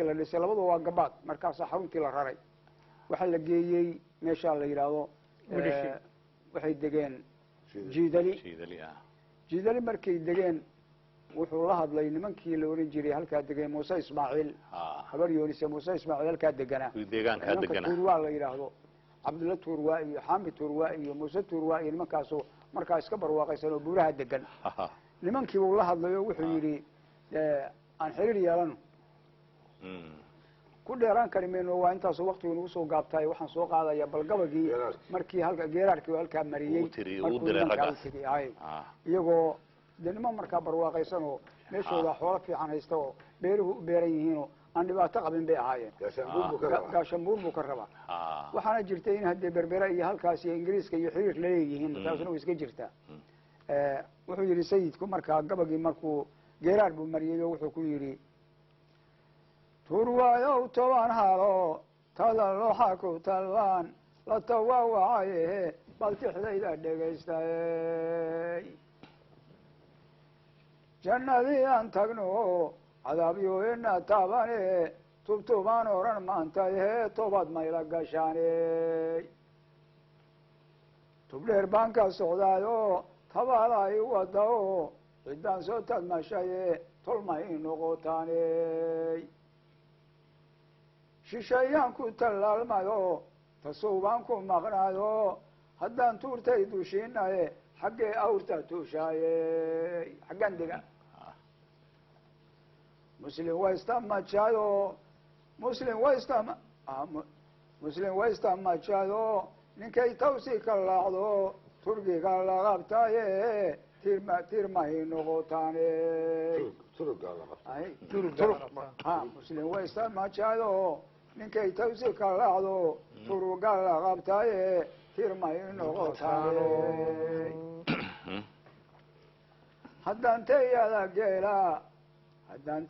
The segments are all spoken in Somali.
la dhisay labadaba waa gabaad markaasaa xaruntii la raray waxaa la geeyey meeshaa la yidhaahdo waxay degeen jiidali markay degeen wuxuu la hadlay nimankii la oran jiray halkaa degeen muuse ismaaciil habar yoonise muuse ismaaciil halkaa deganaa nimanka tuurwaa la yidhaahdo cabdulla tuurwaa iyo xaami tuurwaa iyo muuse tuurwaa iyo nimankaasoo markaa iska barwaaqaysan oo buuraha degan nimankii buu la hadlay oo wuxuu yidhi aan xiriir yeelano ku dheeraan kari mayno waa intaasoo waktigu nagu soo gaabtaay waxaan soo qaadaya bal gabagii markii geeraarkii halkaa mariyey iyagoo de niman markaa barwaaqaysan oo meeshooda xoolo fiican haysta oo beeruhu u beeran yihiinoo aan dhibaato qabin bay ahaayeen gaashambuur buu ka rabaa waxaana jirtay in haddee berbera iyo halkaas iyo ingiriiska iyo xiriir laleeyihiin taasna way iska jirtaa wuxuu yidhi sayidku markaa gabagii markuu geeraar buu mariyey oo wuxuu ku yidhi turwaayow toban halo tada looxa ku tallaan la tawaawacaye bal tixdayda dhegaystaay jannadii aan tagno cadaabyo ina taabane tubtubaan oran maantahe tobaad mayla gashaane tubdheer baan ka socdaayo tabaala i wada o ciddaan soo tadmashaye tolma i noqotaane shisheeyaan ku tallaalmayo tasuubaan ku maqnaayo haddaan tuurtay dushiinaye xaggee awrta tuushaaye xaggaan dega muslim waistamajado muslim waistamajado ninkay tawsi ka laacdo turgiga la qabtaaye tirmahi noqotaane muslim waistamajado ninkay tawsi ka laacdo turga la qabtaaye tirmahi noqotaane haddaan teyada geela haddaan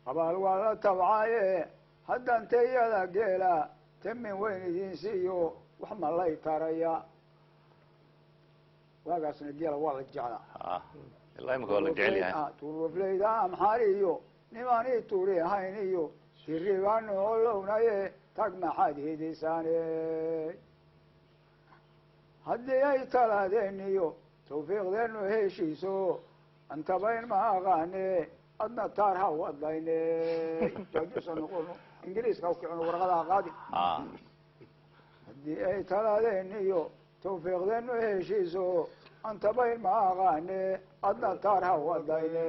qabaal waa la tabcaaye haddaan teyada geela tamin weyn idin siiyo wax ma lay taraya waagaasna geela waa la jeclaa ilaa imika waa la jecel yahay tuurufleyda amxaari iyo nimaan ii tuuri ahayn iyo siribaan olownaye tag maxaad hidisaane haddii ay talaadeen iyo tawfiiqdeenu heshiiso antabayn ma aqaane adna taar ha wadayne jaajuusa noqono ingiriiska ukicino warqadaha qaadi haddii ay talaadeen iyo tawfiiqdeenu heshiiso antabayn ma aqaane adna taar ha wadayne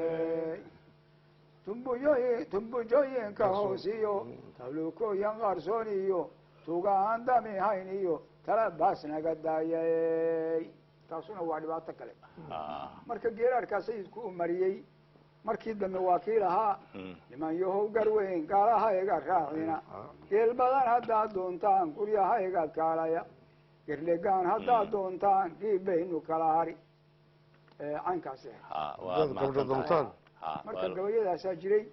tumbujooyinka hoos iyo taluukooyan qarsoon iyo tuga aan dami hayn iyo tala baas naga daayay taasuna waa dhibaato kale marka geeraarkaa sayidku u mariyey markii dambe waa kii lahaa niman yahow garweyn gaalahayga raacina geel badan haddaad doontaan guryahayga kaalaya gerlegaan haddaad doontaan giibaynu kala hari caynkaasi marka gabayadaasaa jiray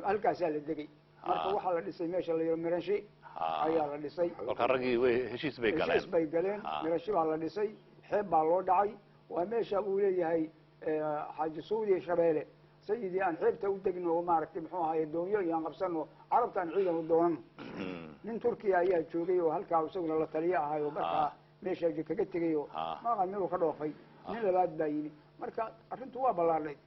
halkaasaa la degay marka waxaa la dhisay meesha la yidho mirashi ayaa la dhisay kolka raggii heshiis bay galeen mirashi baa la dhisay xeeb baa loo dhacay waa meesha uu leeyahay xaaji suudi shabeele sayidii aan xeebta u degno oo maaragtay muxuu ahaye doonyo iyo aan qabsano carabtaan ciidan u doonano nin turkiya ayaa joogay oo halkaa isaguna la taliyo ahay oo markaa meesha kaga tegay oo maqan minuu ka dhoofay nin labaad baa yimi marka arrintu waa ballaadhay